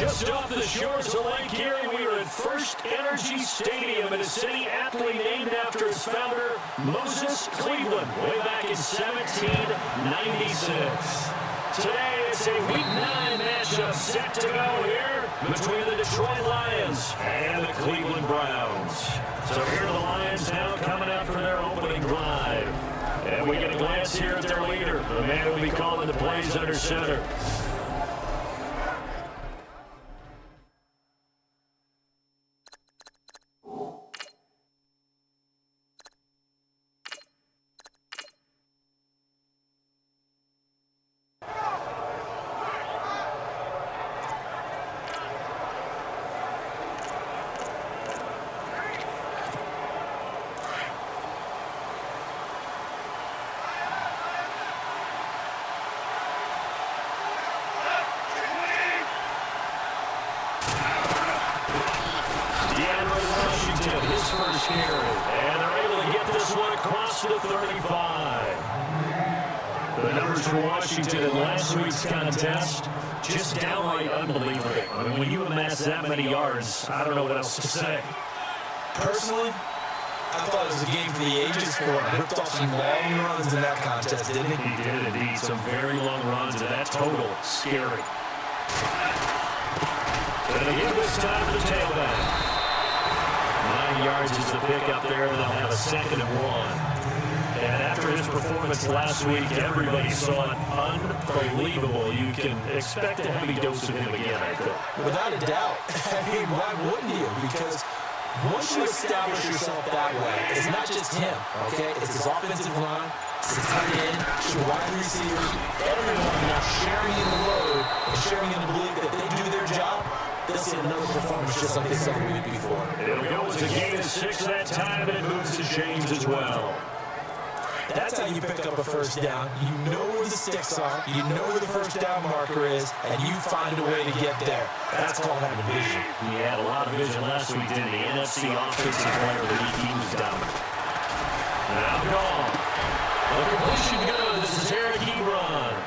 Just off the shores of Lake Erie, we are at First Energy Stadium in a city aptly named after its founder, Moses Cleveland, way back in 1796. Today, it's a Week 9 matchup set to go here between the Detroit Lions and the Cleveland Browns. So here are the Lions now coming out for their opening drive. And we get a glance here at their leader, the man who will be calling the plays under center. First carry, and they're able to get this one across the 35. The numbers for Washington in last week's contest, just downright unbelievable. I mean, when you amass that many yards, I don't know what else to say. Personally, I thought it was a game for the ages for him. Ripped off some long runs in that contest, didn't he? He did indeed. Some very long runs, and that total, scary. And they give this time to the tailback. 9 yards is the pick up there, and they'll have a 2nd and 1. And after his performance last week, everybody saw it unbelievable. You can expect a heavy dose of him again, I think. Without a doubt. I mean, why wouldn't you? Because once you establish yourself that way, it's not just him, okay? It's his offensive line, it's his tight end, it's your wide receivers, everyone now sharing in the load and sharing in the belief that they do their job. They'll see another performance just like they saw the week before. It'll go as a gain of 6 that time, and it moves to James as well. That's how you pick up a first down. You know where the sticks are, you know where the first down marker is, and you find a way to get there. That's called having vision. He had a lot of vision last week, didn't he? NFC Offensive Player of the Week, he was dominant. Now gone. The completion good. This is Eric Ebron.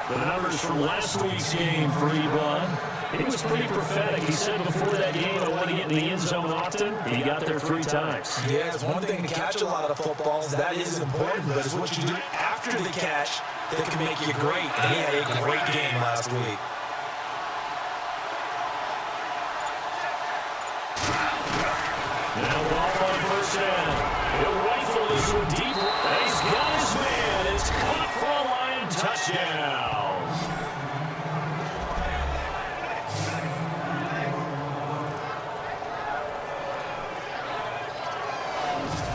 The numbers from last week's game for Ebron. He was pretty prophetic. He said before that game, I want to get in the end zone often. He got there 3 times. Yeah, it's one thing to catch a lot of footballs. That is important, but it's what you do after the catch that can make you great. And he had a great game last week. Now off on first down. He'll rifle this one deep. And he's got his man. It's caught for a Lion touchdown.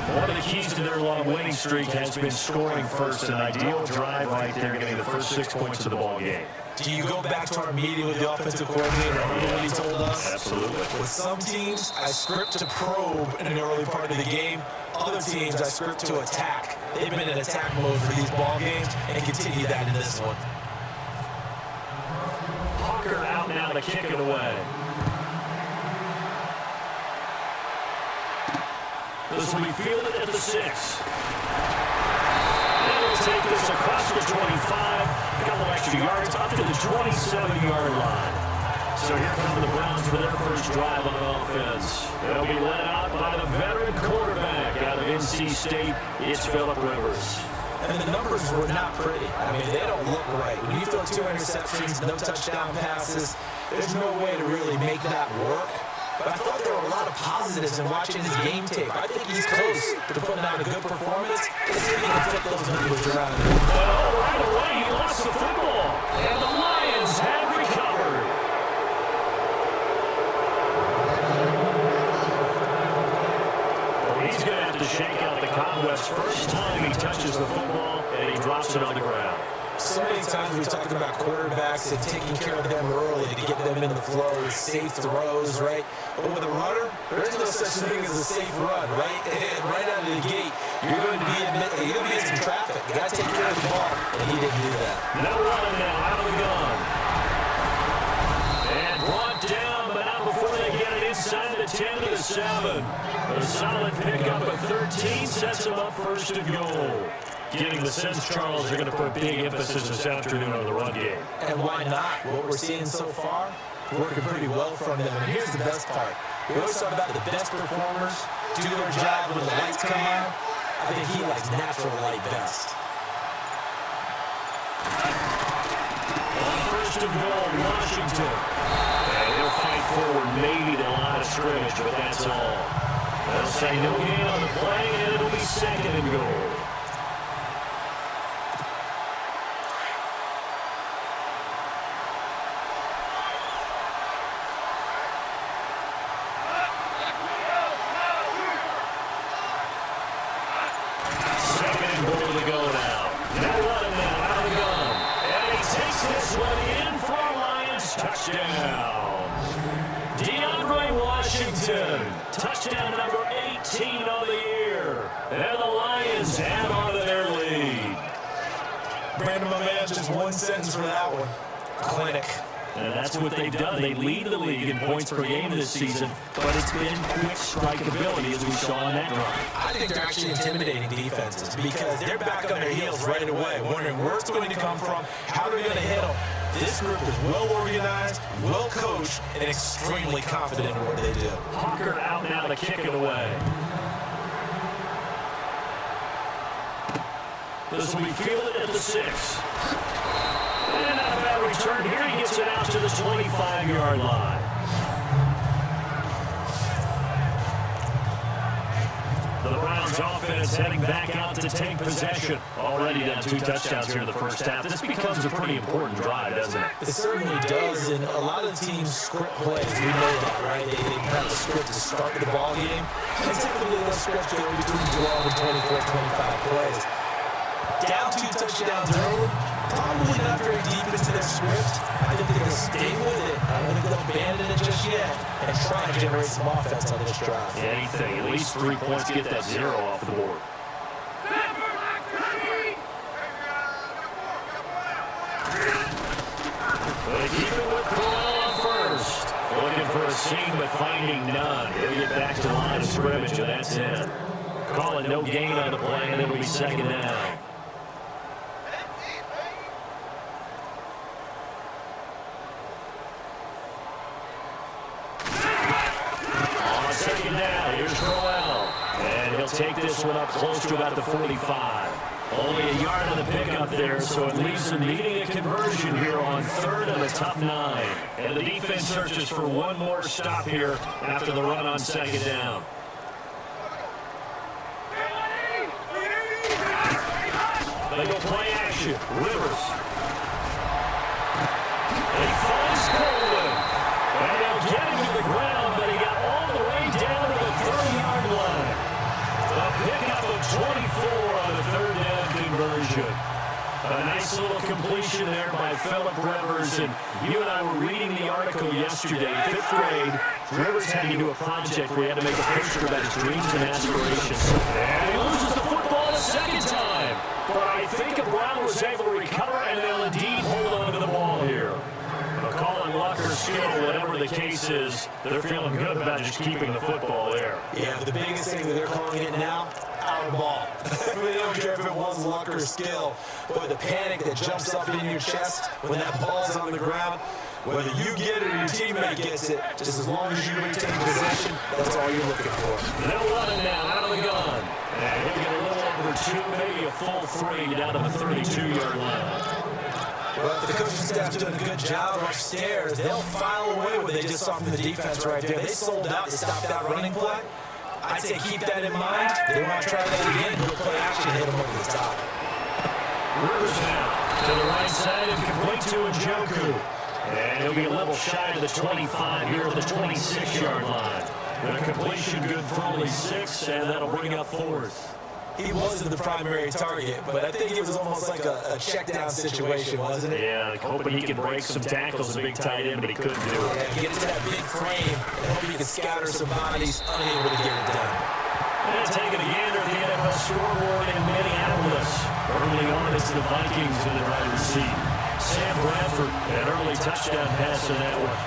One of the keys to their long winning streak has been scoring first. An ideal drive right there, getting the first 6 points of the ball game. Do you go back to our meeting with the offensive coordinator and what he told us? Absolutely. With some teams, I script to probe in an early part of the game. Other teams, I script to attack. They've been in attack mode for these ball games and continue that in this one. Hawker out now to kick it away. This will be fielded at the 6. They'll take this across the 25. A couple extra yards up to the 27-yard line. So here come the Browns for their first drive on offense. They'll be led out by the veteran quarterback out of NC State. It's Phillip Rivers. And the numbers were not pretty. I mean, they don't look right. When you throw 2 interceptions, no touchdown passes, there's no way to really make that work. But I thought there were a lot of positives in watching his game tape. I think he's close to putting out a good performance. Let's see if he can flip those numbers around. Well, right away, he lost the football. And the Lions have recovered. Well, he's going to have to shake out the cobwebs. First time he touches the football, and he drops it on the ground. So many times we talked about quarterbacks and taking care of them early to get them in the flow with safe throws, right? But with a runner, there is no such thing as a safe run, right? And right out of the gate, you're going to be in some traffic. You got to take care of the ball, and he didn't do that. No running now, out of the gun. And brought down, but not before they get it inside the 10 to the 7. A solid pickup at 13 sets him up first and goal. Getting the sense, Charles, they're going to put big emphasis this afternoon on the run game. And why not? What we're seeing so far, working pretty well from them. And here's the best part. We always talk about the best performers do their job when the lights come on. I think he likes natural light best. On first and goal, Washington. And they'll fight forward maybe to line of scrimmage, but that's all. They'll say no gain on the play, and it'll be second and goal. Second and goal to go now. They're running now out of the gun. And he takes this one in for a Lions touchdown. DeAndre Washington, touchdown number 18 on the year. And the Lions add on to their lead. Brandon, my man, just one sentence for that one. Clinic. And that's what they've done. They lead the league in points per game this season, but it's been quick strike ability as we saw in that drive. I think they're actually intimidating defenses because they're back on their heels right away, wondering where it's going to come from, how they're going to hit them. This group is well organized, well coached, and extremely confident in what they do. Hawker out now to kick it away. This will be fielded at the 6. And not a bad return here. He gets it out to the 25-yard line. The Browns offense heading back out to take possession. Already down 2 touchdowns here in the first half. This becomes a pretty important drive, doesn't it? It certainly does, and a lot of teams script plays. We know that, right? They have a script to start the ball game. And typically those scripts go between 12 and 24, 25 plays. Down 2 touchdowns early, probably not very deep into their script. I think they're going to stay with it. I don't think they'll abandon it just yet and try to generate some offense on this drive. Anything, at least 3 points to get that 0 off the board. They keep it with Corral on first. Looking for a seam, but finding none. He'll get back to the line of scrimmage, and that's it. Call it no gain on the play, and it'll be second down. On second down, here's Corral. And he'll take this one up close to about the 45. Only a yard on the pickup there, so it leaves them needing a conversion here on 3rd and a tough 9. And the defense searches for one more stop here after the run on second down. They go play action. Rivers. He finds Coleman. And they'll get him to the ground, but he got all the way down to the 30-yard line. A pickup of 24 on the 3rd down conversion. A nice little completion there by Phillip Rivers. And you and I were reading the article yesterday, 5th grade. Rivers had to do a project where he had to make a picture about his dreams and aspirations. And he loses the football a second time. But I think Brown was able to recover, and they'll indeed hold on to the ball here. Call it luck or skill, whatever the case is, they're feeling good about just keeping the football there. Yeah, the biggest thing that they're calling it now, out of ball. They don't care if it was luck or skill, but the panic that jumps up in your chest when that ball's on the ground, whether you get it or your teammate gets it, just as long as you maintain possession, that's all you're looking for. They'll run it now, out of the gun. And he'll get a little over 2, maybe a full 3 down to the 32-yard line. Well, if the coaching staff's doing a good job upstairs, they'll file away what they just saw from the defense right there. They sold out to stop that running play. I'd say keep that in mind. They want to try that again, go play action, hit them over the top. Rivers now to the right side and complete to Njoku. And he'll be a little shy of the 25 here at the 26-yard line. The completion good for only 6, and that'll bring up 4th. He wasn't the primary target, but I think it was almost like a check-down situation, wasn't it? Yeah, hoping he could break some tackles, a big tight end, but he couldn't do it. Yeah, he gets to that big frame and hope he can scatter some bodies, unable to get it done. And taking a gander at the NFL scoreboard in Minneapolis. Early on, it's the Vikings in the driver's seat. Sam Bradford, an early touchdown pass in that one.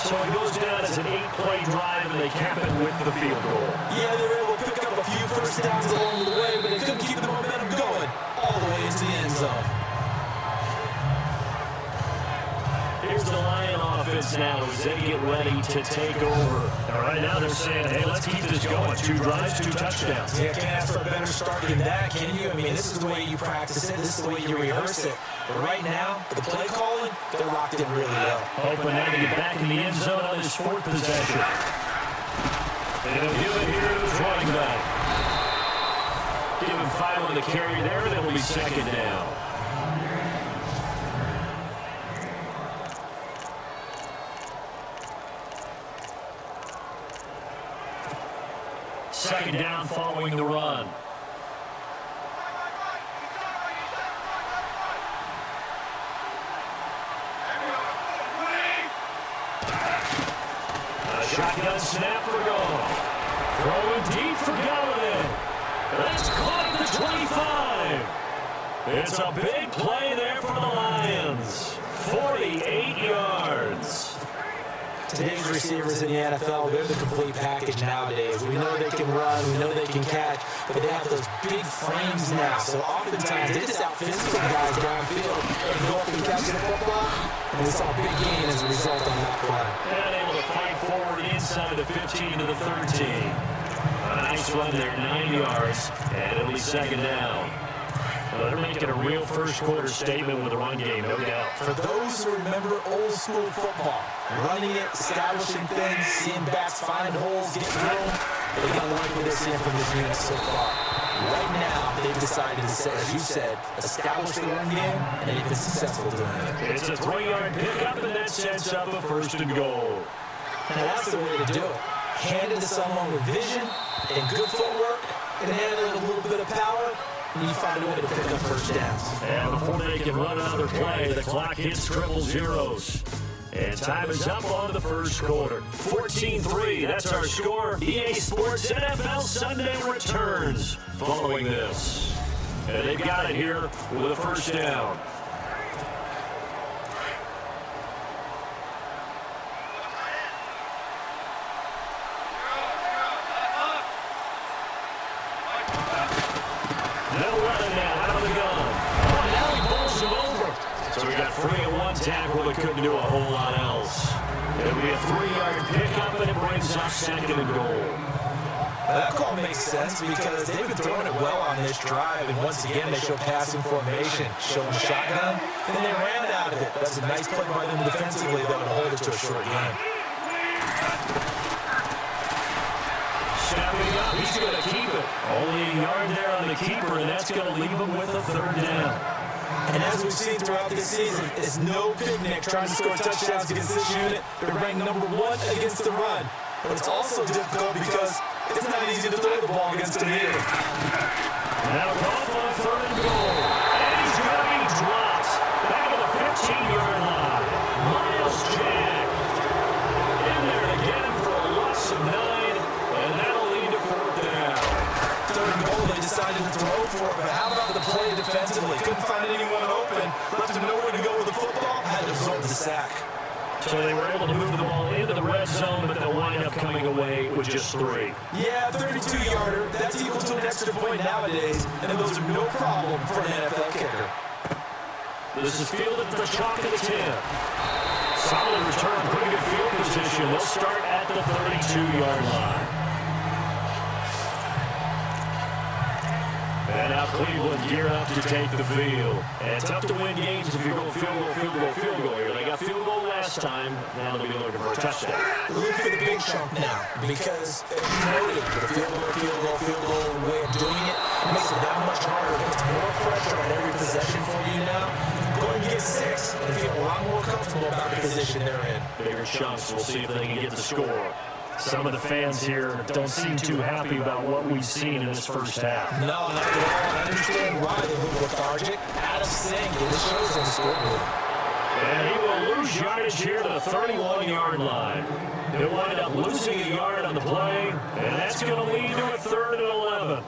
So it goes down as an 8-play drive, and they cap it with the field goal. Yeah, they were able to pick up a few first downs along the way, but they couldn't keep the momentum going. zone. Here's the Lion offense now as they get ready to take over. And right now they're saying, hey, let's keep this going. 2 drives, 2 touchdowns. Yeah, can't ask for a better start than that, can you? I mean, this is the way you practice it. This is the way you rehearse it. But right now, the play calling, they're locked in really well. Hoping now to get back in the end zone on this 4th possession. And he'll give it here to his running back. Give him 5 on the carry there, and it'll be 2nd down. Second down following the run. A shotgun snap for Goff. Throwing deep for Galladay. That's caught at the 25. It's a big play there for the Lions. 48 yards. Today's receivers in the NFL, they're the complete package nowadays. We know they can run, we know they can catch, but they have those big frames now. So oftentimes, they just out-physical guys downfield and go up and catch the football. And we saw a big gain as a result on that play. And able to fight forward inside the 15 to the 13. A nice run there, 9 yards, and it'll be 2nd down. Well, they're making a real first-quarter statement with the run game, no doubt. For those who remember old-school football, running it, establishing things, seeing backs find holes, get through, they're going to like what they're seeing from this unit so far. Right now, they've decided to, as you said, establish the run game, and they've been successful doing it. It's a 3-yard pickup, and that sets up a 1st and goal. And that's the way to do it. Hand it to someone with vision and good footwork, and hand it a little bit of power, and you find a way to pick up 1st downs. And before they can run another play, the clock hits triple zeros. And time is up on the first quarter. 14-3, that's our score. EA Sports NFL Sunday returns following this. And they've got it here with a 1st down. So we got 3-1 tackle, but couldn't do a whole lot else. It'll be a 3-yard pickup, and it brings up 2nd and goal. That call makes sense because they've been throwing it well on this drive, and once again, they show passing formation, showing shotgun, and then they ran out of it. That's a nice play by them defensively that would hold it to a short game. Snapping up, he's going to keep it. Only a yard there on the keeper, and that's going to leave him with a 3rd down. And as we've seen throughout this season, it's no picnic trying to score touchdowns against this unit. They're ranked number 1 against the run. But it's also difficult because it's not easy to throw the ball against them either. Now Goff on 3rd and goal. And he's going to be dropped back at the 15-yard line. Miles Jack in there to get him for a loss of 9, and that'll lead to 4th down. 3rd and goal, they decided to throw for it, but how about the play defensively? Couldn't find anyone open, left him nowhere to go with the football, had to absorb the sack. So they were able to move the ball into the red zone, but they'll wind up coming away with just 3. Yeah, 32-yarder, that's equal to an extra point nowadays, and those are no problem for an NFL kicker. This is fielded for chalk at the 10. Solid return, pretty good field position. They'll start at the 32-yard line. And now Cleveland gear up to take the field. And tough to win games if you go field goal here. They got field goal last time. Now they'll be looking for a touchdown. Look for the big chunk now because you noted the field goal way of doing it makes it that much harder. It puts more pressure on every possession for you now. Go and get 6 and feel a lot more comfortable about the position they're in. Bigger chunks. We'll see if they can get the score. Some of the fans here don't seem too happy about what we've seen in this first half. No, not at all. I understand why they move lethargic, out of sync, and it shows on the scoreboard. And he will lose yardage here to the 31-yard line. He'll wind up losing a yard on the play, and that's going to lead to a 3rd and 11.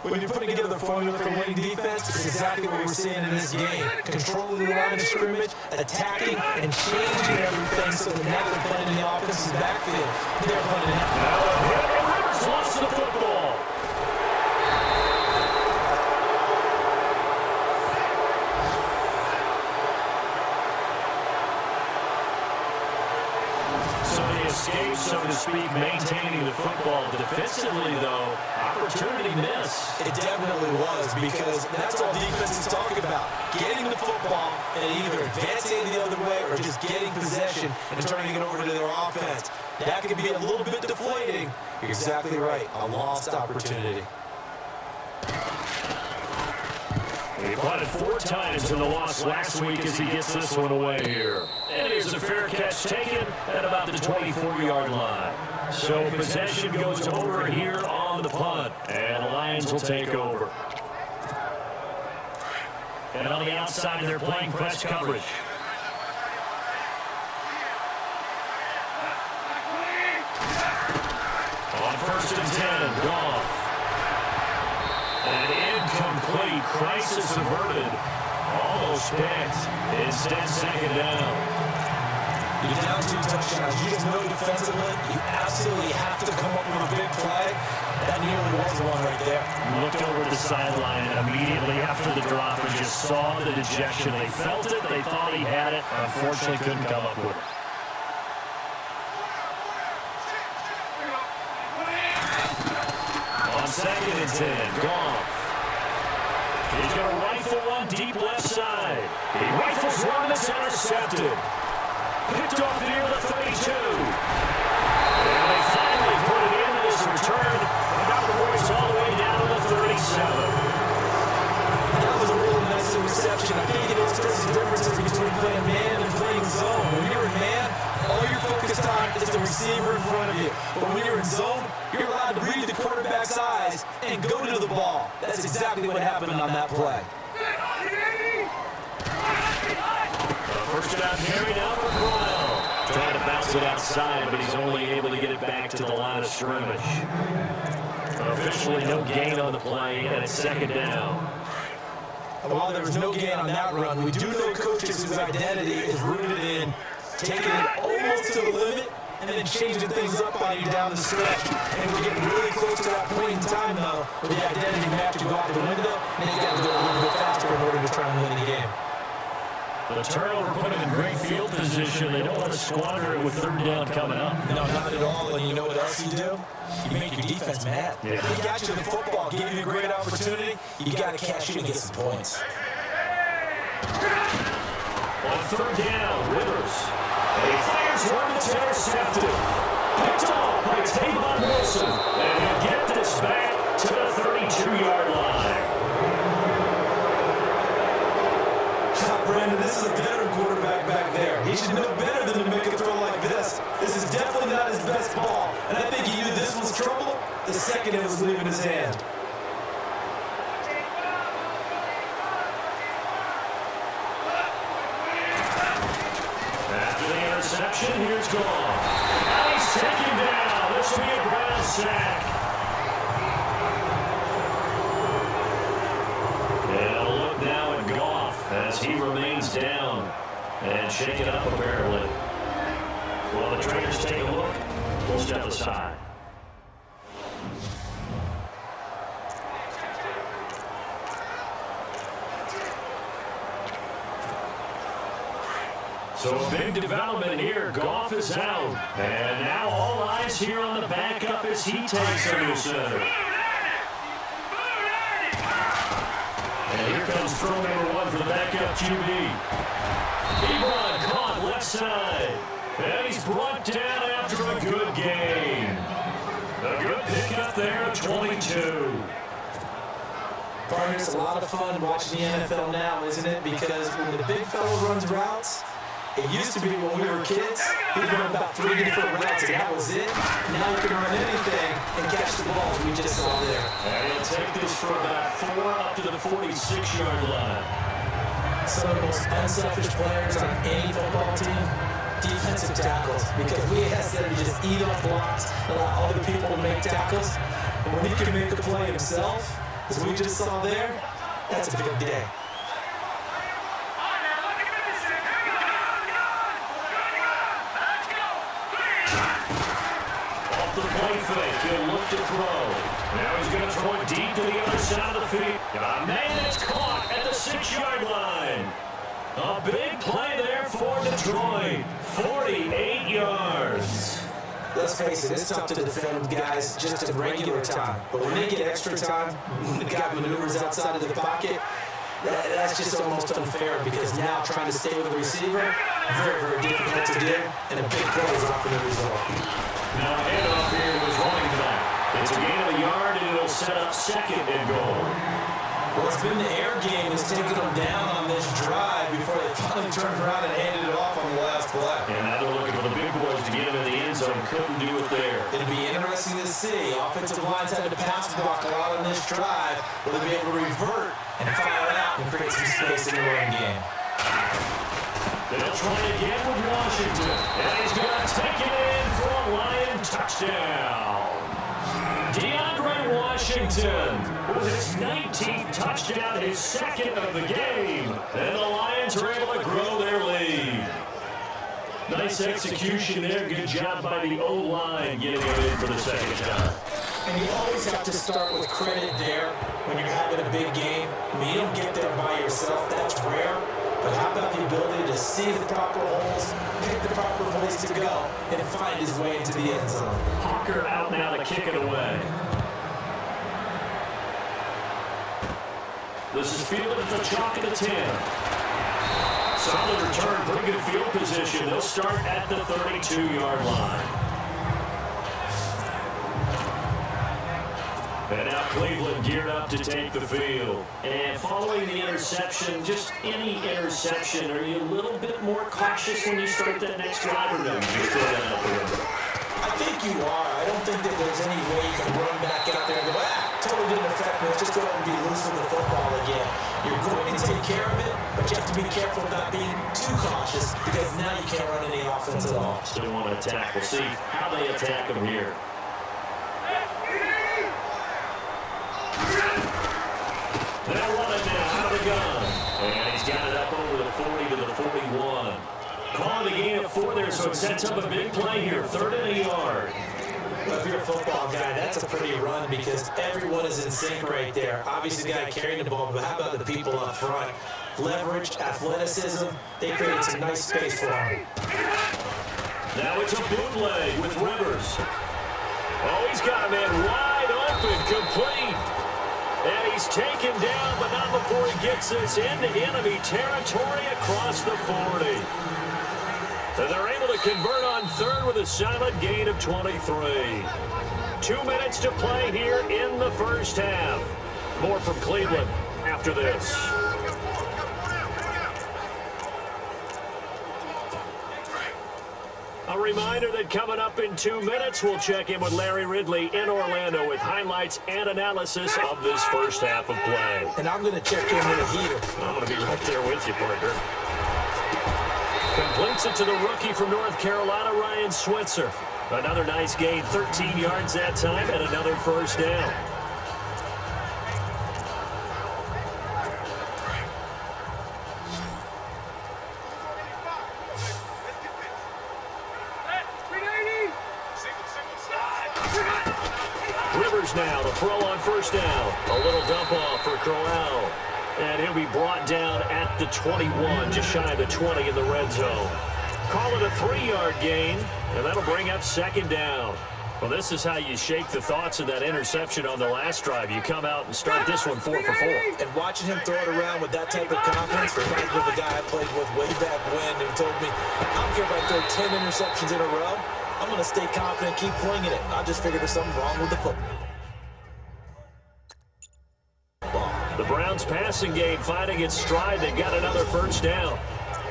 When you're putting together a formula for winning defense, it's exactly what we're seeing in this game. Controlling the line of scrimmage, attacking, and changing everything so that now they're playing in the offense's backfield. They're playing it out. Rivers lost the football. escape, so to speak, maintaining the football. Defensively, though, opportunity miss. It definitely was, because that's all defense is talking about. Getting the football and either advancing the other way or just getting possession and turning it over to their offense. That could be a little bit deflating. You're exactly right. A lost opportunity. He punted 4 times in the loss last week as he gets this one away here. And here's a fair catch taken at about the 24-yard line. So possession goes over here on the punt, and the Lions will take over. And on the outside, they're playing press coverage. On 1st and 10, Goff. An incomplete, crisis averted. Almost picked. Instead, 2nd down. You're down 2 touchdowns. You just know defensively, you absolutely have to come up with a big play. That nearly was one right there. Looked over the sideline immediately after the drop and just saw the dejection. They felt it. They thought he had it. Unfortunately, couldn't come up with it. On 2nd and 10, Goff. He's going to rifle one deep left side. He rifles one that's intercepted. Picked off near the 32. And they finally put it into this return. About the voice all the way down to the 37. That was a really nice interception. I think it expresses the differences between playing man and playing zone. When you're in man, all you're focused on is the receiver in front of you. But when you're in zone, you're allowed to read the quarterback's eyes and go to the ball. That's exactly what happened on that play. First down carry now for Brown. Trying to bounce it outside, but he's only able to get it back to the line of scrimmage. Officially no gain on the play, and it's 2nd down. While there was no gain on that run, we do know coaches whose identity is rooted in taking it almost to the limit and then changing things up on you down the stretch. And we're getting really close to that point in time, though, where the identity may have to go out the window, and you got to go a little bit faster in order to try and win the game. The turnover put him in great field position. They don't want to squander it with 3rd down coming up. No, not at all. And you know what else you do? You make your defense mad. Yeah. They got you the football, gave you a great opportunity. You got to cash in and get some points. On 3rd down, Withers. He fires one that's intercepted. Picked off by Tavon Wilson. And he'll get this back to the 32-yard line. Brandon, this is a veteran quarterback back there. He should know better than to make a throw like this. This is definitely not his best ball. And I think he knew this was trouble the second it was leaving his hand. After the interception, here's Goff. And he's taken down. This will be a Brown sack. And a look now at Goff as he remains down and shaken up apparently. While the trainers take a look, we'll step aside. So a big development here. Goff is out. And now all eyes here on the backup as he takes under center. And here comes throw number 1 for the backup QB. Ebron caught left side. And he's brought down after a good gain. A good pickup there at 22. Partner, it's a lot of fun watching the NFL now, isn't it? Because when the big fella runs routes, it used to be when we were kids, he'd run about 3 different routes, and that was it. Now you can run anything and catch the ball, as we just saw there. And he'll take this for about 4 up to the 46-yard line. Some of the most unselfish players on any football team, defensive tackles, because we ask them to just eat off blocks, allow other people to make tackles. And when he can make a play himself, as we just saw there, that's a big day. Off the play fake, he'll look to throw. Now he's going to throw it deep to the other side of the field. Man, it's caught at the 6-yard line. A big play there for Detroit. 48 yards. let's face it, it's tough to defend guys just in regular time. But when they get extra time, the guy maneuvers outside of the pocket, that's just almost unfair because now trying to stay with the receiver, very, very difficult to do, and a big play is often the result. Now handoff here to his running back. It's a gain of a yard, and it'll set up second and goal. Well, it's been the air game that's taken them down on this drive before they finally turned around and handed it off on the last play. And now they're looking for the big boys to get him in the end zone. Couldn't do it there. It'll be interesting to see. Offensive lines had to pass block a lot on this drive. Will they be able to revert and fire out and create some space in the run game? They'll try again with Washington. And he's going to take it in for a Lion touchdown. DeAndre Washington with his 19th touchdown, his second of the game. And the Lions are able to grow their lead. Nice execution there. Good job by the O-line getting him in for the second time. And you always have to start with credit there when you're having a big game. I mean, you don't get there by yourself. That's rare. But how about the ability to see the proper holes, pick the proper place to go, and find his way into the end zone? Hawker out now to kick it away. This is fielded at the chalk of the 10. Solid return, pretty good field position. They'll start at the 32-yard line. And now Cleveland geared up to take the field. And following the interception, just any interception, are you a little bit more cautious when you start that next drive, or no? You just throw that out the window? I think you are. I don't think that there's any way you can run back out there and go, totally didn't affect me. Let's just go ahead and be loose with the football again. You're going to take care of it, but you have to be careful about being too cautious because now you can't run any offense at all. Still want to attack. We'll see how they attack them here. They'll run it now out of the gun. And he's got it up over the 40 to the 41. Calling the gain of 4 there, so it sets up a big play here. 3rd and a yard. Well, if you're a football guy, that's a pretty run because everyone is in sync right there. Obviously, the guy carrying the ball, but how about the people up front? Leverage, athleticism, they created some nice space for him. Now it's a bootleg with Rivers. Oh, he's got a man wide open, complete. And he's taken down, but not before he gets this into enemy territory across the 40. And they're able to convert on 3rd with a solid gain of 23. 2 minutes to play here in the first half. More from Cleveland after this. A reminder that coming up in 2 minutes, we'll check in with Larry Ridley in Orlando with highlights and analysis of this first half of play. And I'm going to check in with a heater. I'm going to be right there with you, partner. Completes it to the rookie from North Carolina, Ryan Switzer. Another nice gain, 13 yards that time, and another first down. Rivers now to throw on first down. A little dump off for Crowell. And he'll be brought down at the 21, just shy of the 20 in the red zone. Call it a 3-yard gain, and that'll bring up second down. Well, this is how you shake the thoughts of that interception on the last drive. You come out and start this one 4 for 4. And watching him throw it around with that type of confidence reminds me of the guy I played with way back when who told me, I don't care if I throw 10 interceptions in a row. I'm going to stay confident, keep flinging it. I just figured there's something wrong with the football. The Browns passing game finding its stride. They've got another first down.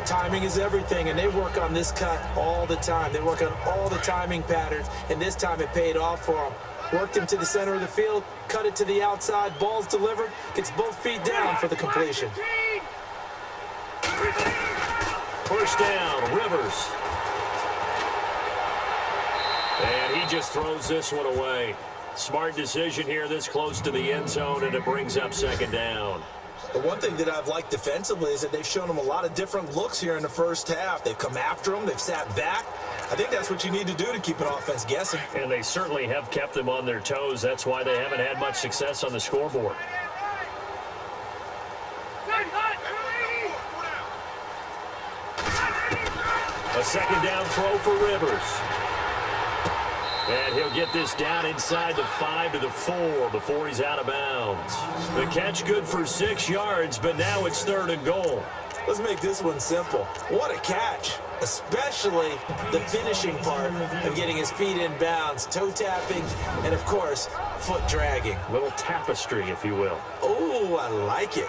Timing is everything, and they work on this cut all the time. They work on all the timing patterns, and this time it paid off for them. Worked him to the center of the field, cut it to the outside, ball's delivered, gets both feet down for the completion. First down, Rivers. And he just throws this one away. Smart decision here this close to the end zone, and it brings up second down. The one thing that I've liked defensively is that they've shown them a lot of different looks here in the first half. They've come after them. They've sat back. I think that's what you need to do to keep an offense guessing. And they certainly have kept them on their toes. That's why they haven't had much success on the scoreboard. A second down throw for Rivers. And he'll get this down inside the 5 to the 4 before he's out of bounds. The catch good for 6 yards, but now it's 3rd and goal. Let's make this one simple. What a catch, especially the finishing part of getting his feet in bounds, toe tapping, and of course, foot dragging. A little tapestry, if you will. Oh, I like it.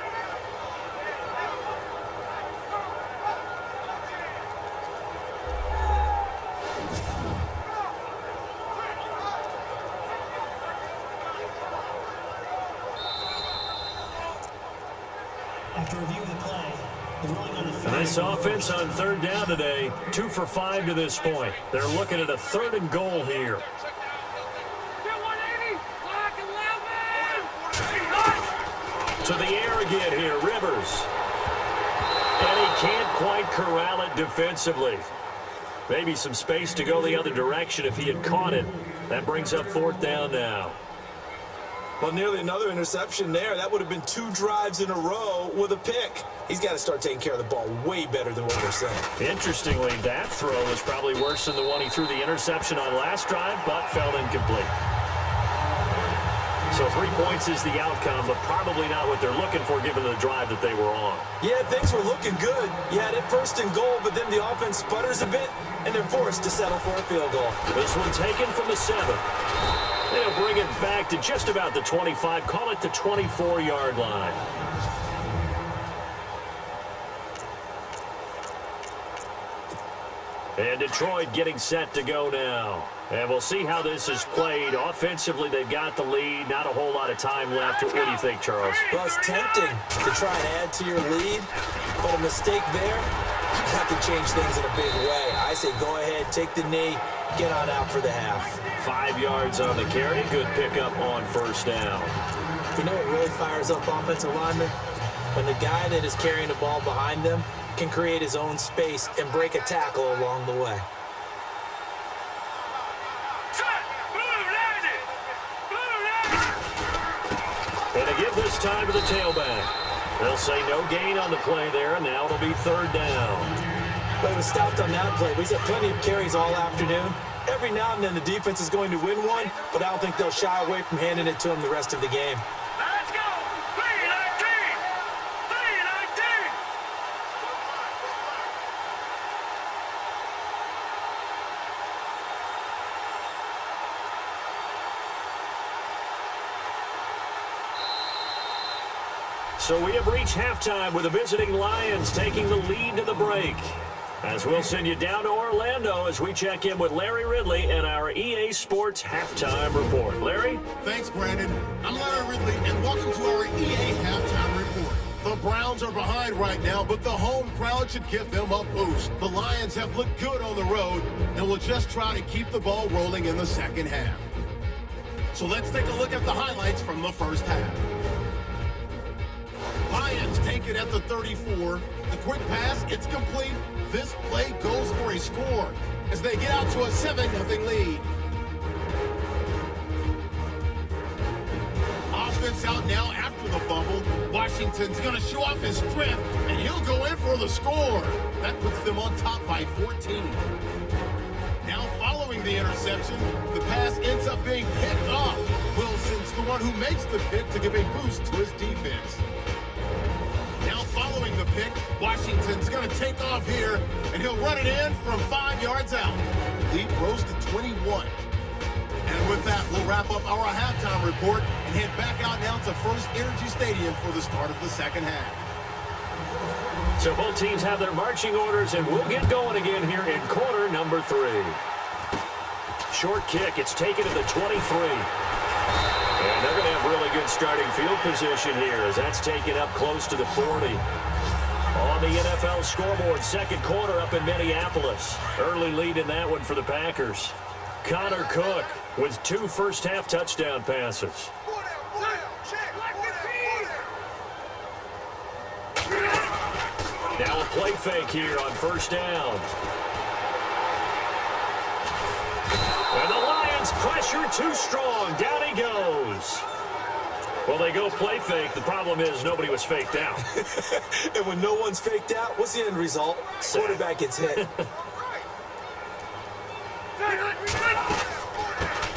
After reviewing the play, the ruling on the field. Nice offense on 3rd down today. 2 for 5 to this point. They're looking at a 3rd and goal here. To the air again here, Rivers. And he can't quite corral it defensively. Maybe some space to go the other direction if he had caught it. That brings up 4th down now. Well, nearly another interception there. That would have been 2 drives in a row with a pick. He's got to start taking care of the ball way better than what they're saying. Interestingly, that throw was probably worse than the one he threw the interception on last drive, but fell incomplete. So 3 points is the outcome, but probably not what they're looking for given the drive that they were on. Yeah, things were looking good. You had it 1st and goal, but then the offense sputters a bit, and they're forced to settle for a field goal. This one taken from the 7. They'll bring it back to just about the 25. Call it the 24-yard line. And Detroit getting set to go now. And we'll see how this is played. Offensively, they've got the lead. Not a whole lot of time left. What do you think, Charles? Well, it's tempting to try and add to your lead, but a mistake there, that could change things in a big way. I say go ahead, take the knee, get on out for the half. 5 yards on the carry. Good pickup on 1st down. You know what really fires up offensive linemen? When the guy that is carrying the ball behind them can create his own space and break a tackle along the way. And to give this time to the tailback. They'll say no gain on the play there, and now it'll be 3rd down. But it was stopped on that play. He's had plenty of carries all afternoon. Every now and then the defense is going to win one, but I don't think they'll shy away from handing it to him the rest of the game. Let's go! 3-19! 3-19! So we have reached halftime with the visiting Lions taking the lead to the break. As we'll send you down to Orlando as we check in with Larry Ridley and our EA Sports Halftime Report. Larry? Thanks, Brandon. I'm Larry Ridley, and welcome to our EA Halftime Report. The Browns are behind right now, but the home crowd should give them a boost. The Lions have looked good on the road, and will just try to keep the ball rolling in the second half. So let's take a look at the highlights from the 1st half. Lions take it at the 34. The quick pass, it's complete. This play goes for a score as they get out to a 7-0 lead. Offense out now after the fumble. Washington's going to show off his strength, and he'll go in for the score. That puts them on top by 14. Now following the interception, the pass ends up being picked off. Wilson's the one who makes the pick to give a boost to his defense. Now following the pick, Washington's going to take off here, and he'll run it in from 5 yards out. Lead grows to 21. And with that, we'll wrap up our halftime report and head back out now to First Energy Stadium for the start of the second half. So both teams have their marching orders, and we'll get going again here in quarter number 3. Short kick. It's taken to the 23. And they're going to have really good starting field position here as that's taken up close to the 40. On the NFL scoreboard, 2nd quarter up in Minneapolis. Early lead in that one for the Packers. Connor Cook with 2 first-half touchdown passes. Now a play fake here on 1st down. And the Lions pressure too strong. Down he goes. Well, they go play fake. The problem is nobody was faked out. And when no one's faked out, what's the end result? Quarterback gets hit.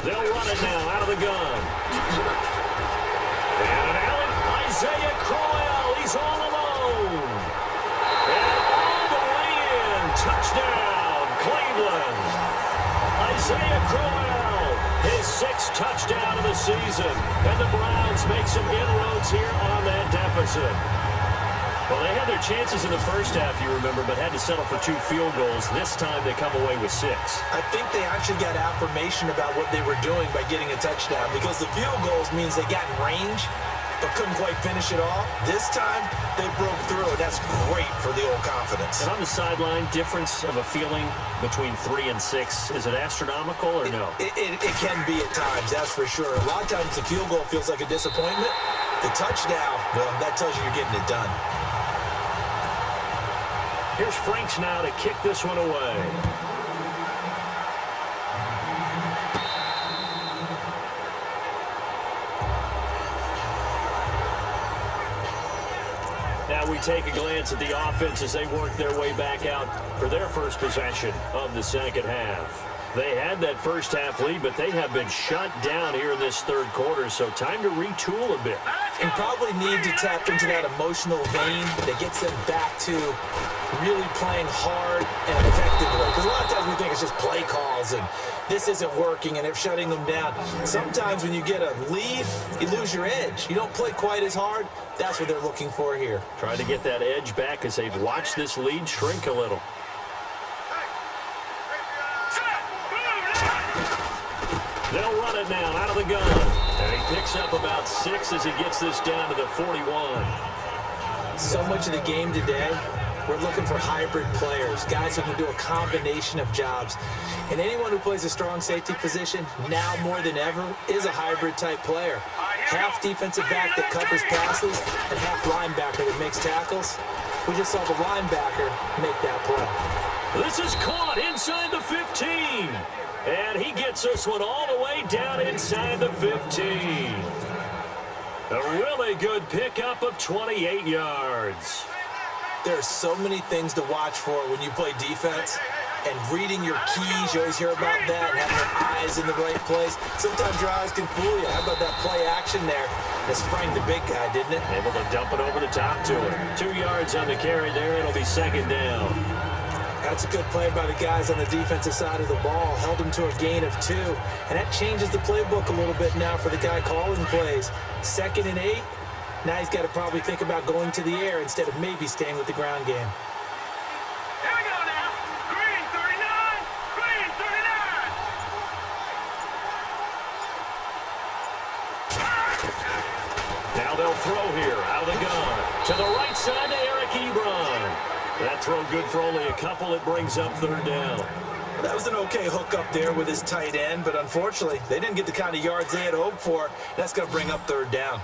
They'll run it now out of the gun. And Allen, Isaiah Crowell, he's all alone. And all the way in, touchdown, Cleveland. Isaiah Crowell, his 6th touchdown of the season. And the Browns make some inroads here on that deficit. Well, they had their chances in the first half, you remember, but had to settle for 2 field goals. This time they come away with 6. I think they actually got affirmation about what they were doing by getting a touchdown, because the field goals means they got in range but couldn't quite finish it off. This time, they broke through, and that's great for the old confidence. And on the sideline, difference of a feeling between 3 and 6, is it astronomical or no? It can be at times, that's for sure. A lot of times the field goal feels like a disappointment. The touchdown, well, that tells you you're getting it done. Here's Franks now to kick this one away. Now we take a glance at the offense as they work their way back out for their first possession of the second half. They had that first half lead, but they have been shut down here in this third quarter, so time to retool a bit. And probably need to tap into that emotional vein that gets them back to really playing hard and effectively. Because a lot of times we think it's just play calls and this isn't working and they're shutting them down. Sometimes when you get a lead, you lose your edge. You don't play quite as hard. That's what they're looking for here. Trying to get that edge back as they've watched this lead shrink a little. They'll run it now out of the gun. And he picks up about 6 as he gets this down to the 41. So much of the game today, we're looking for hybrid players, guys who can do a combination of jobs. And anyone who plays a strong safety position, now more than ever, is a hybrid type player. Half defensive back that covers passes and half linebacker that makes tackles. We just saw the linebacker make that play. This is caught inside the 15. And he gets this one all the way down inside the 15. A really good pickup of 28 yards. There are so many things to watch for when you play defense. And reading your keys, you always hear about that, and having your eyes in the right place. Sometimes your eyes can fool you. How about that play action there? That sprang the big guy, didn't it? Able to dump it over the top to him. 2 yards on the carry there. It'll be second down. That's a good play by the guys on the defensive side of the ball. Held him to a gain of 2. And that changes the playbook a little bit now for the guy calling plays. 2nd and 8. Now he's got to probably think about going to the air instead of maybe staying with the ground game. Here we go now. Green 39. Green 39. Now they'll throw here out of the gun. To the right side to Eric Ebron. That throw good for only a couple. It brings up third down. That was an okay hook up there with his tight end, but unfortunately, they didn't get the kind of yards they had hoped for. That's going to bring up third down.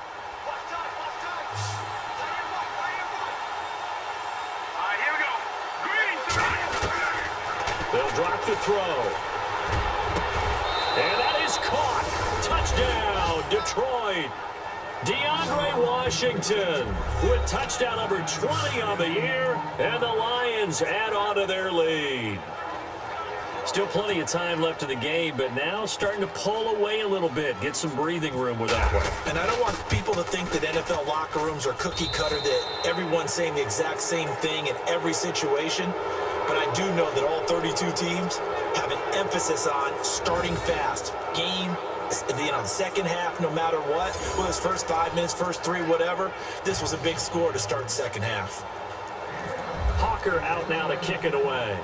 Here we go. Green 30. They'll drop the throw. And that is caught. Touchdown, Detroit. DeAndre Washington with touchdown number 20 on the year, and the Lions add on to their lead. Still plenty of time left in the game, but now starting to pull away a little bit, get some breathing room with that one. And I don't want people to think that NFL locker rooms are cookie cutter, that everyone's saying the exact same thing in every situation. But I do know that all 32 teams have an emphasis on starting fast. Game, the second half, no matter what, whether it's first 5 minutes, first 3, whatever, this was a big score to start second half. Hawker out now to kick it away.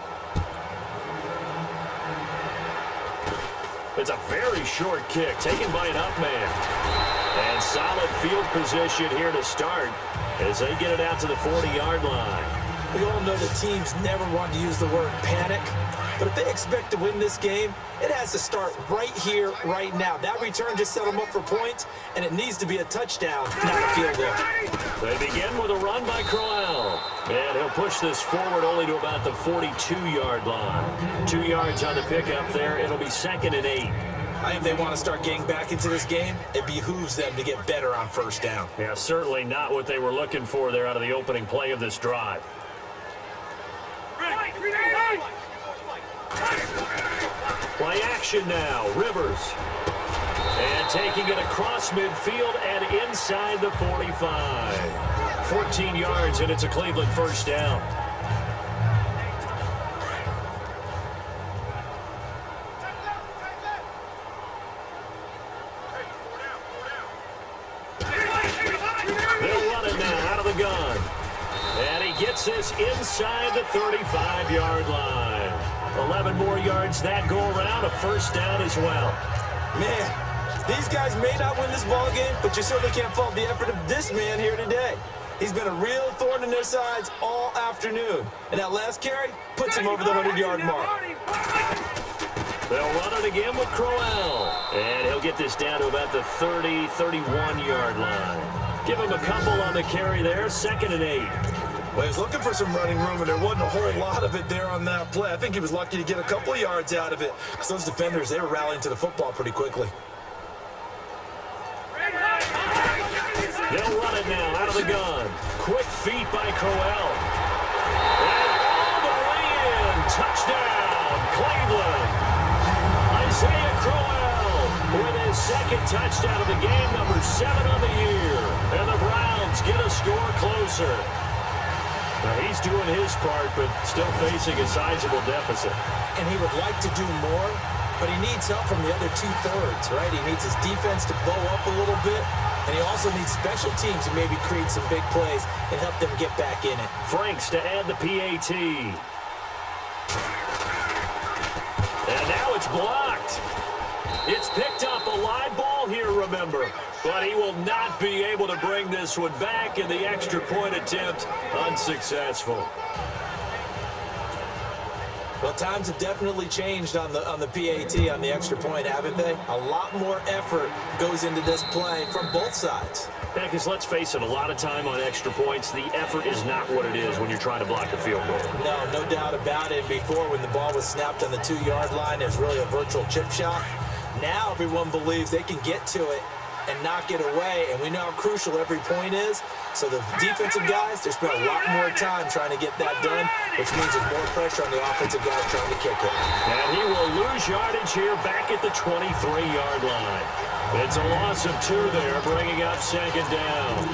It's a very short kick taken by an up man. And solid field position here to start as they get it out to the 40-yard line. We all know that teams never want to use the word panic, but if they expect to win this game, it has to start right here, right now. That return just set them up for points, and it needs to be a touchdown, not a field goal. They begin with a run by Crowell. And he'll push this forward only to about the 42-yard line. 2 yards on the pickup there. It'll be 2nd and 8. I think they want to start getting back into this game. It behooves them to get better on first down. Yeah, certainly not what they were looking for there out of the opening play of this drive. Play action. action now. Rivers. And taking it across midfield and inside the 45. 14 yards, and it's a Cleveland first down. They'll run it now out of the gun. And he gets this inside the 35-yard line. 11 more yards that go around, a first down as well. Man, these guys may not win this ball game, but you certainly can't fault the effort of this man here today. He's been a real thorn in their sides all afternoon. And that last carry puts him over the 100-yard mark. They'll run it again with Crowell. And he'll get this down to about the 30, 31-yard line. Give him a couple on the carry there, 2nd and 8. Well, he was looking for some running room, and there wasn't a whole lot of it there on that play. I think he was lucky to get a couple of yards out of it, because those defenders, they were rallying to the football pretty quickly. They'll run it now out of the gun. Quick feet by Crowell. And all the way in. Touchdown, Cleveland. Isaiah Crowell with his 2nd touchdown of the game, number 7 on the year. And the Browns get a score closer. Now, he's doing his part, but still facing a sizable deficit. And he would like to do more, but he needs help from the other 2/3, right? He needs his defense to bow up a little bit, and he also needs special teams to maybe create some big plays and help them get back in it. Franks to add the PAT. And now it's blocked. It's picked up, a live ball here, remember. But he will not be able to bring this one back, and the extra point attempt unsuccessful. Well, times have definitely changed on the PAT, on the extra point, haven't they? A lot more effort goes into this play from both sides. Yeah, because let's face it, a lot of time on extra points, the effort is not what it is when you're trying to block a field goal. No doubt about it. Before, when the ball was snapped on the 2-yard line, it was really a virtual chip shot. Now everyone believes they can get to it and knock it away, and we know how crucial every point is. So the defensive guys, they spend a lot more time trying to get that done, which means there's more pressure on the offensive guys trying to kick it. And he will lose yardage here back at the 23-yard line. It's a loss of 2 there, bringing up 2nd down.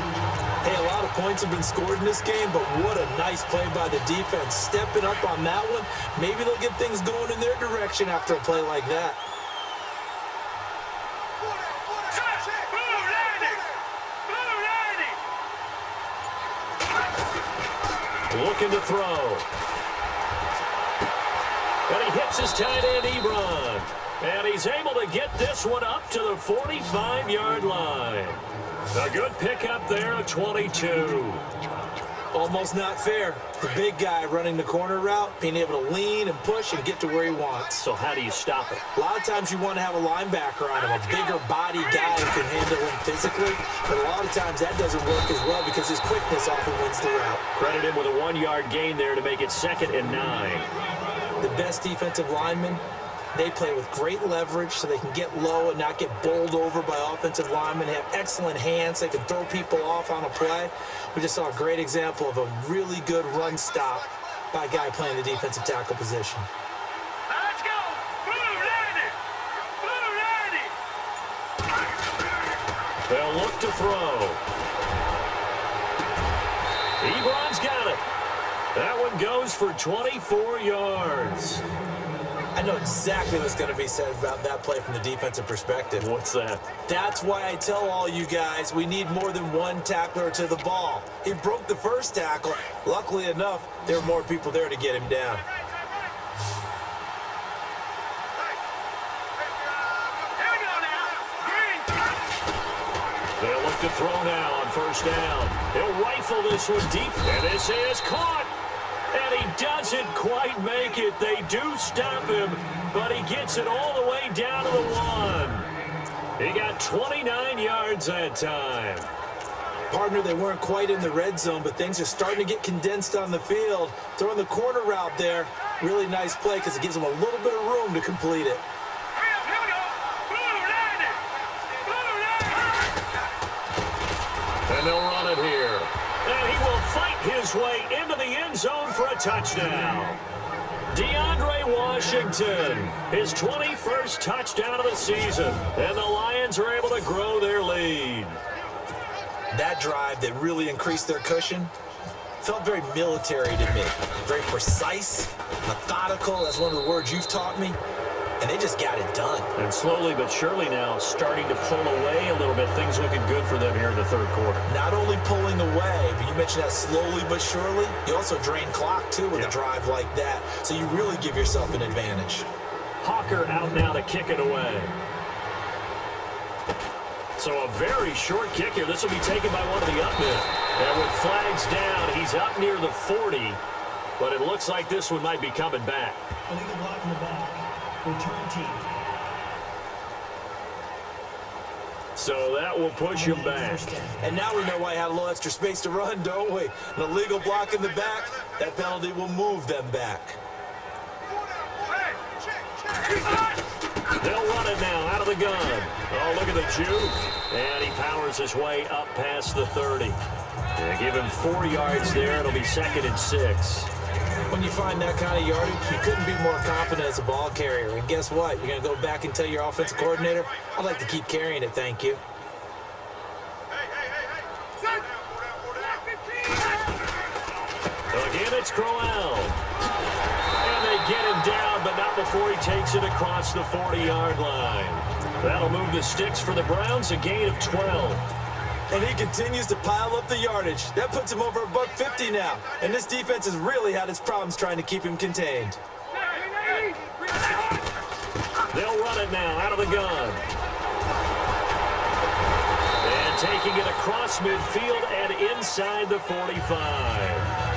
Hey, a lot of points have been scored in this game, but what a nice play by the defense. Stepping up on that one, maybe they'll get things going in their direction after a play like that. Looking to throw. And he hits his tight end, Ebron. And he's able to get this one up to the 45-yard line. A good pickup there at 22. Almost not fair. The big guy running the corner route, being able to lean and push and get to where he wants. So how do you stop it? A lot of times you want to have a linebacker on him, a bigger body guy who can handle him physically. But a lot of times that doesn't work as well because his quickness often wins the route. Credit him with a 1-yard gain there to make it 2nd and 9. The best defensive linemen, they play with great leverage so they can get low and not get bowled over by offensive linemen. They have excellent hands. They can throw people off on a play. We just saw a great example of a really good run stop by a guy playing the defensive tackle position. Let's go! Blue Lady! Blue Lady! They'll look to throw. Ebron's got it. That one goes for 24 yards. I know exactly what's going to be said about that play from the defensive perspective. What's that? That's why I tell all you guys we need more than one tackler to the ball. He broke the first tackle. Luckily enough, there were more people there to get him down. Here we go now. Green. They'll look to throw now on 1st down. He'll rifle this one deep, and this is caught. And he doesn't quite make it. They do stop him, but he gets it all the way down to the 1. He got 29 yards that time. Partner, they weren't quite in the red zone, but things are starting to get condensed on the field. Throwing the corner route there, really nice play because it gives them a little bit of room to complete it. Here we go. Blue Lady! Blue Lady! And they'll run it here. And he will fight his way into the end zone for a touchdown. DeAndre Washington, his 21st touchdown of the season, and the Lions are able to grow their lead. That drive that really increased their cushion felt very military to me. Very precise, methodical, that's one of the words you've taught me, and they just got it done. And slowly but surely now starting to pull away a little bit. Things looking good for them here in the third quarter. Not only pulling away, but you mentioned that slowly but surely. You also drain clock, too, with a drive like that, so you really give yourself an advantage. Hawker out now to kick it away. So a very short kick here. This will be taken by one of the up men. And with flags down, he's up near the 40. But it looks like this one might be coming back. Illegal block in the back. Return team. So that will push him back. And now we know why he had a little extra space to run, don't we? An illegal block in the back, that penalty will move them back. They'll run it now out of the gun. Oh, look at the juke. And he powers his way up past the 30. They give him 4 yards there. It'll be 2nd and 6. When you find that kind of yardage, you couldn't be more confident as a ball carrier. And guess what? You're going to go back and tell your offensive coordinator, I'd like to keep carrying it, thank you. Again, it's Crowell. And they get him down, but not before he takes it across the 40-yard line. That'll move the sticks for the Browns, a gain of 12. And he continues to pile up the yardage. That puts him over $150 now. And this defense has really had its problems trying to keep him contained. They'll run it now out of the gun. And taking it across midfield and inside the 45.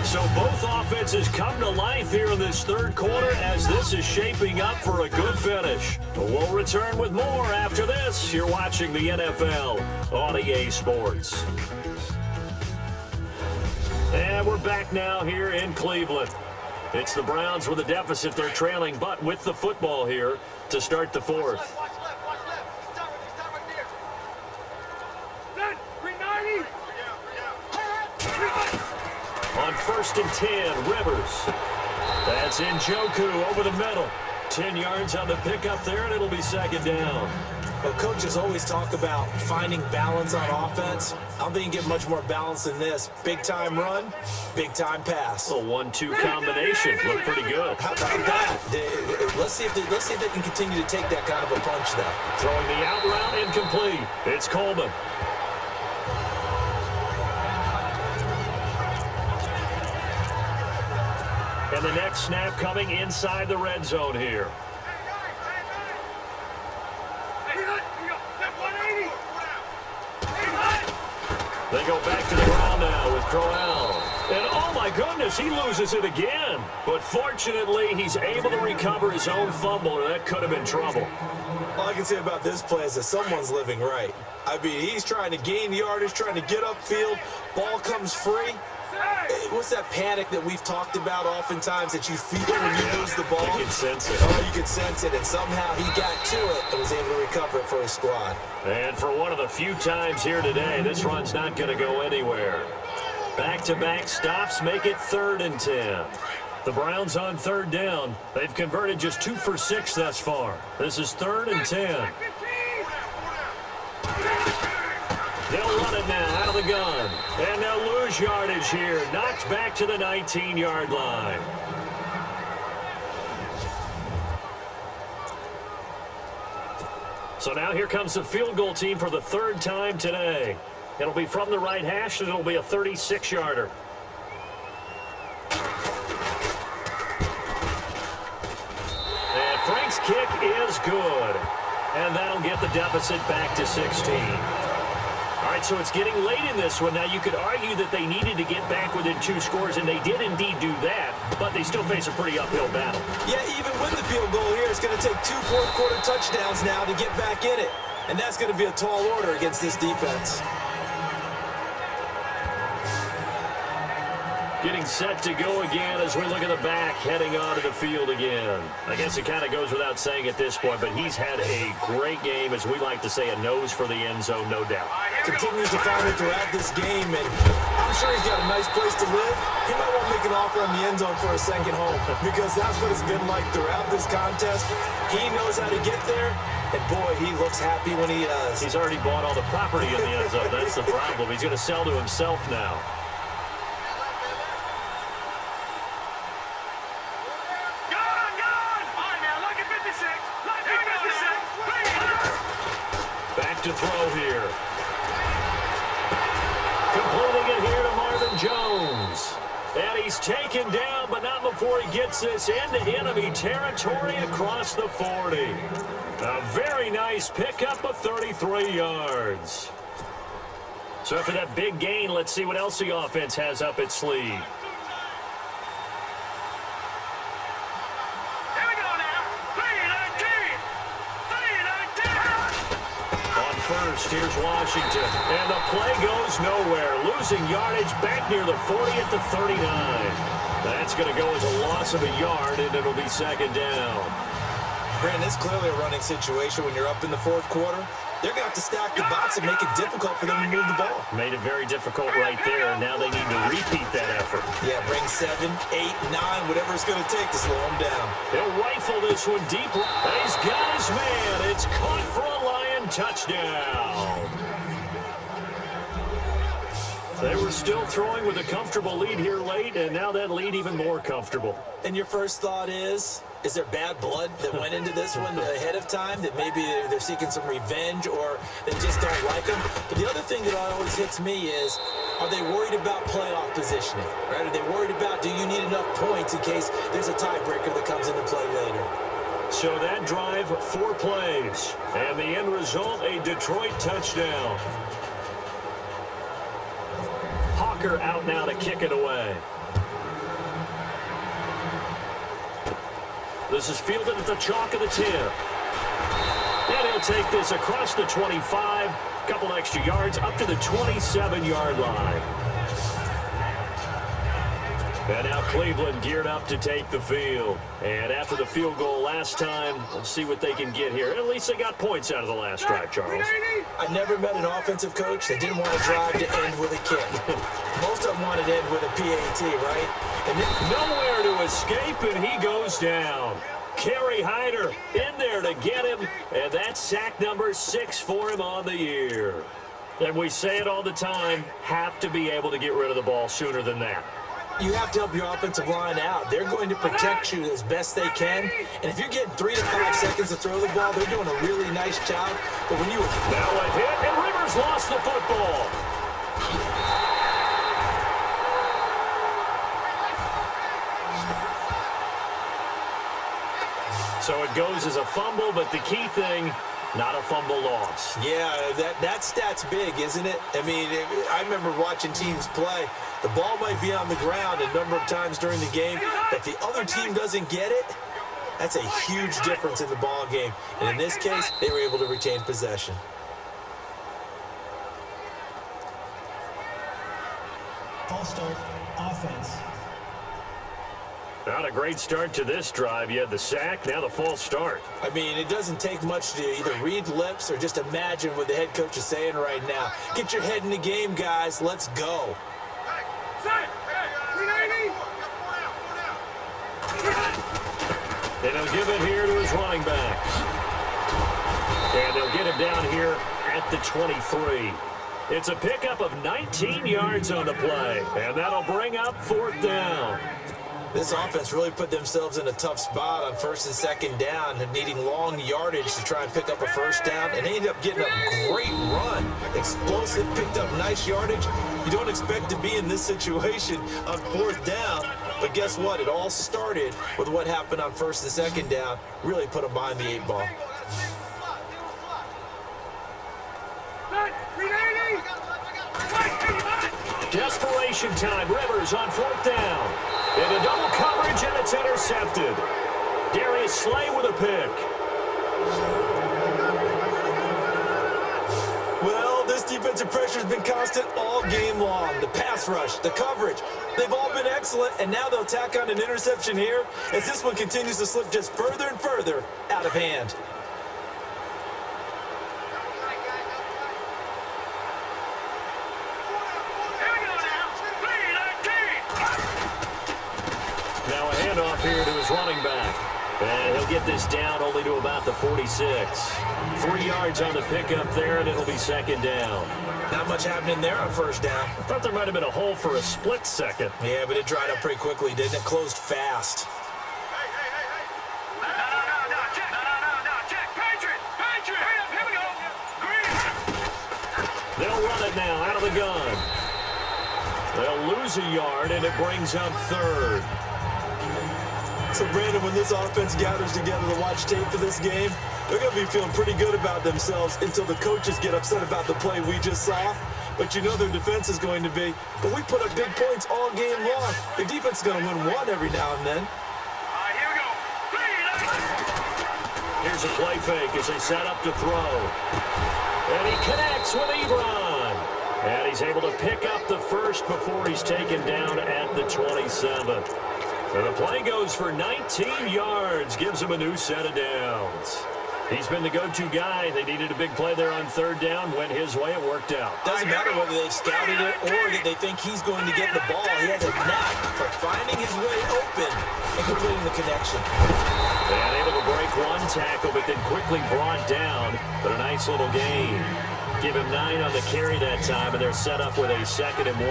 So both offenses come to life here in this third quarter as this is shaping up for a good finish. We'll return with more after this. You're watching the NFL on EA Sports. And we're back now here in Cleveland. It's the Browns with a deficit. They're trailing, but with the football here to start the fourth. On 1st and 10, Rivers. That's Njoku over the middle. 10 yards on the pickup there, and it'll be 2nd down. Well, coaches always talk about finding balance on offense. I don't think you get much more balance than this. Big-time run, big-time pass. A 1-2 combination. Look pretty good. How about that? Let's see if they can continue to take that kind of a punch, though. Throwing the out route incomplete. It's Coleman. And the next snap coming inside the red zone here. They go back to the ground now with Crowell. And oh my goodness, he loses it again. But fortunately, he's able to recover his own fumble, or that could have been trouble. All I can say about this play is that someone's living right. I mean, he's trying to gain yardage, trying to get upfield. Ball comes free. What's that panic that we've talked about oftentimes that you feel when you lose the ball? You can sense it. Oh, you can sense it, and somehow he got to it and was able to recover it for his squad. And for one of the few times here today, this run's not going to go anywhere. Back-to-back stops make it 3rd and 10. The Browns on 3rd down. They've converted just 2 for 6 thus far. This is 3rd and 10. They'll run it now out of the gun. And they'll lose yardage here. Knocked back to the 19-yard line. So now here comes the field goal team for the 3rd time today. It'll be from the right hash, and it'll be a 36-yarder. And Frank's kick is good. And that'll get the deficit back to 16. All right, so it's getting late in this one. Now, you could argue that they needed to get back within 2 scores, and they did indeed do that, but they still face a pretty uphill battle. Yeah, even with the field goal here, it's going to take 2 fourth-quarter touchdowns now to get back in it. And that's going to be a tall order against this defense. Getting set to go again as we look at the back, heading onto the field again. I guess it kind of goes without saying at this point, but he's had a great game, as we like to say, a nose for the end zone, no doubt. Continues to find it throughout this game, and I'm sure he's got a nice place to live. He might want to make make an offer on the end zone for a second home because that's what it's been like throughout this contest. He knows how to get there, and boy, he looks happy when he does. He's already bought all the property in the end zone. That's the problem. He's going to sell to himself now. Back to throw here. Completing it here to Marvin Jones. And he's taken down, but not before he gets this into enemy territory across the 40. A very nice pickup of 33 yards. So after that big gain, let's see what else the offense has up its sleeve. First, here's Washington, and the play goes nowhere. Losing yardage back near the 40 at the 39. That's going to go as a loss of a yard, and it'll be second down. Brandon, it's clearly a running situation when you're up in the fourth quarter. They're going to have to stack the box and make it difficult for them to move the ball. Made it very difficult right there, and now they need to repeat that effort. Yeah, bring 7, 8, 9, whatever it's going to take to slow them down. He'll rifle this one deep. He's got his man. It's caught for a Lion touchdown. They were still throwing with a comfortable lead here late, and now that lead even more comfortable. And your first thought is there bad blood that went into this one ahead of time, that maybe they're seeking some revenge or they just don't like them? But the other thing that always hits me is, are they worried about playoff positioning? Right? Are they worried about, do you need enough points in case there's a tiebreaker that comes into play later? So that drive, 4 plays, and the end result, a Detroit touchdown. Hawker out now to kick it away. This is fielded at the chalk of the 10. And he'll take this across the 25, couple extra yards up to the 27-yard line. And now Cleveland geared up to take the field. And after the field goal last time, let's see what they can get here. At least they got points out of the last drive, Charles. I never met an offensive coach that didn't want to drive to end with a kick. Most of them wanted to end with a PAT, right? And nowhere to escape, and he goes down. Kerry Hyder in there to get him, and that's sack number 6 for him on the year. And we say it all the time, have to be able to get rid of the ball sooner than that. You have to help your offensive line out. They're going to protect you as best they can. And if you're getting 3 to 5 seconds to throw the ball, they're doing a really nice job. But when you... Now a hit, and Rivers lost the football. So it goes as a fumble, but the key thing, not a fumble loss. Yeah, that stat's big, isn't it? I mean, I remember watching teams play. The ball might be on the ground a number of times during the game, but the other team doesn't get it. That's a huge difference in the ball game. And in this case, they were able to retain possession. False start, offense. Not a great start to this drive. You had the sack, now the false start. I mean, it doesn't take much to either read lips or just imagine what the head coach is saying right now. Get your head in the game, guys. Let's go. And he'll give it here to his running back. And they'll get him down here at the 23. It's a pickup of 19 yards on the play. And that'll bring up 4th down. This offense really put themselves in a tough spot on 1st and 2nd down and needing long yardage to try and pick up a 1st down. And they ended up getting a great run. Explosive, picked up nice yardage. You don't expect to be in this situation on 4th down. But guess what? It all started with what happened on 1st and 2nd down. Really put them behind the 8 ball. Desperation time. Rivers on 4th down. Into double coverage, and it's intercepted. Darius Slay with a pick. Well, this defensive pressure has been constant all game long. The pass rush, the coverage, they've all been excellent, and now they'll tack on an interception here as this one continues to slip just further and further out of hand. handoff here to his running back. And he'll get this down only to about the 46. 3 yards on the pickup there, and it'll be second down. Not much happening there on first down. I thought there might have been a hole for a split second. Yeah, but it dried up pretty quickly, didn't it? Closed fast. Check. Patriot. Here we go. Green. They'll run it now out of the gun. They'll lose a yard, and it brings up third. So, Brandon, when this offense gathers together to watch tape for this game, they're going to be feeling pretty good about themselves until the coaches get upset about the play we just saw. But you know their defense is going to be, but we put up big points all game long. The defense is going to win one every now and then. Here we go. Here's a play fake as they set up to throw. And he connects with Ebron. And he's able to pick up the first before he's taken down at the 27. And the play goes for 19 yards, gives him a new set of downs. He's been the go-to guy. They needed a big play there on third down. Went his way. It worked out. Doesn't matter whether they scouted it or that they think he's going to get the ball. He has a knack for finding his way open and completing the connection. And able to break one tackle, but then quickly brought down. But a nice little gain. Give him 9 on the carry that time, and they're set up with a 2nd and 1.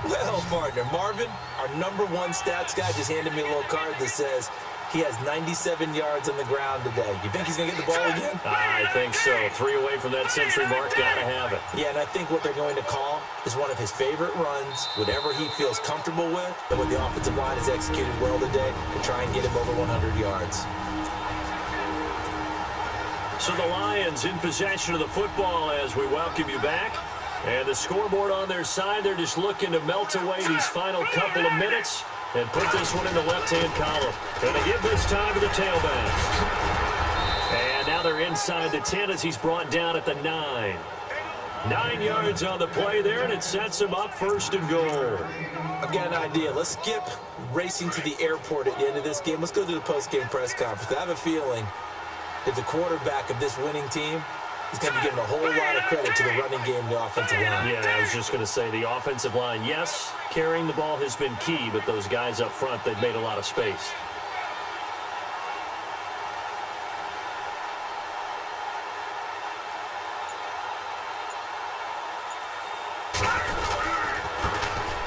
Well, partner, Marvin, our #1 stats guy, just handed me a little card that says he has 97 yards on the ground today. You think he's going to get the ball again? I think so. 3 away from that century mark. Got to have it. Yeah, and I think what they're going to call is one of his favorite runs, whatever he feels comfortable with, and what the offensive line has executed well today to try and get him over 100 yards. So the Lions in possession of the football as we welcome you back. And the scoreboard on their side, they're just looking to melt away these final couple of minutes and put this one in the left-hand column. And they give this time to the tailback. And now they're inside the 10 as he's brought down at the 9. 9 yards on the play there, and it sets him up 1st and goal. I've got an idea. Let's skip racing to the airport at the end of this game. Let's go to the post-game press conference. I have a feeling that the quarterback of this winning team is going to be given a whole lot of credit to the running game and the offensive line. Yeah, I was just going to say the offensive line, yes, carrying the ball has been key, but those guys up front, they've made a lot of space.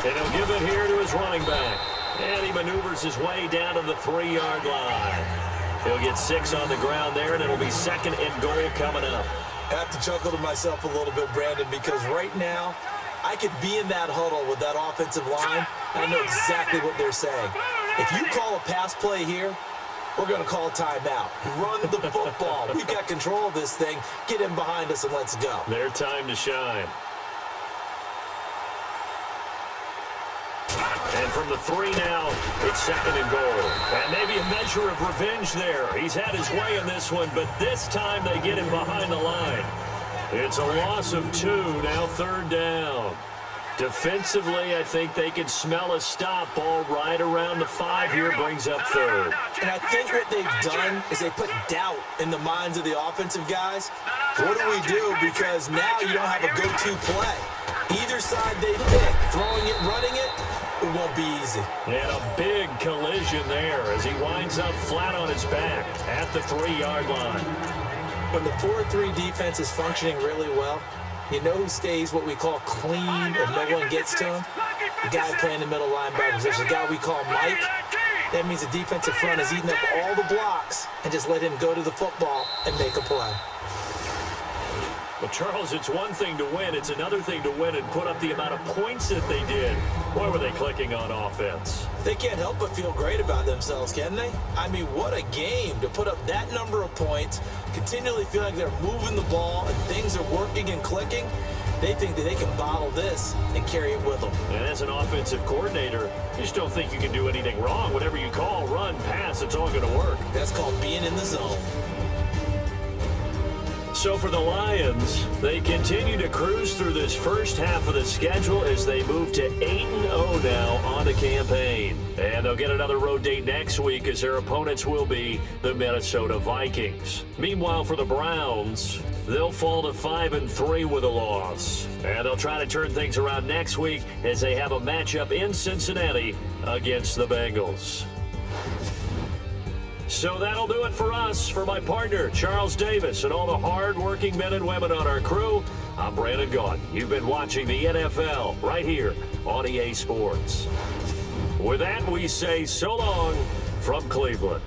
And he'll give it here to his running back. And he maneuvers his way down to the 3-yard line. He'll get 6 on the ground there, and it'll be 2nd and goal coming up. I have to chuckle to myself a little bit, Brandon, because right now I could be in that huddle with that offensive line, and I know exactly what they're saying. If you call a pass play here, we're going to call a timeout. Run the football. We've got control of this thing. Get in behind us and let's go. Their time to shine. And from the 3 now, it's 2nd and goal. And maybe a measure of revenge there. He's had his way in this one, but this time they get him behind the line. It's a loss of 2, now 3rd down. Defensively, I think they can smell a stop. Ball right around the 5 here, brings up 3rd. And I think what they've done is they put doubt in the minds of the offensive guys. What do we do? Because now you don't have a go-to play. Either side they pick, throwing it, running it, it won't be easy. And a big collision there as he winds up flat on his back at the 3-yard line. When the 4-3 defense is functioning really well, you know who stays what we call clean and no one gets to him? The guy playing the middle linebacker position, the guy we call Mike. That means the defensive front is eating up all the blocks and just let him go to the football and make a play. Well, Charles, it's one thing to win. It's another thing to win and put up the amount of points that they did. Boy, were they clicking on offense. They can't help but feel great about themselves, can they? I mean, what a game to put up that number of points, continually feel like they're moving the ball and things are working and clicking. They think that they can bottle this and carry it with them. And as an offensive coordinator, you just don't think you can do anything wrong. Whatever you call, run, pass, it's all going to work. That's called being in the zone. So for the Lions, they continue to cruise through this first half of the schedule as they move to 8-0 now on on the campaign. And they'll get another road date next week as their opponents will be the Minnesota Vikings. Meanwhile, for the Browns, they'll fall to 5-3 with a loss. And they'll try to turn things around next week as they have a matchup in Cincinnati against the Bengals. So that'll do it for us. For my partner, Charles Davis, and all the hard-working men and women on our crew, I'm Brandon Gaudin. You've been watching the NFL right here on EA Sports. With that, we say so long from Cleveland.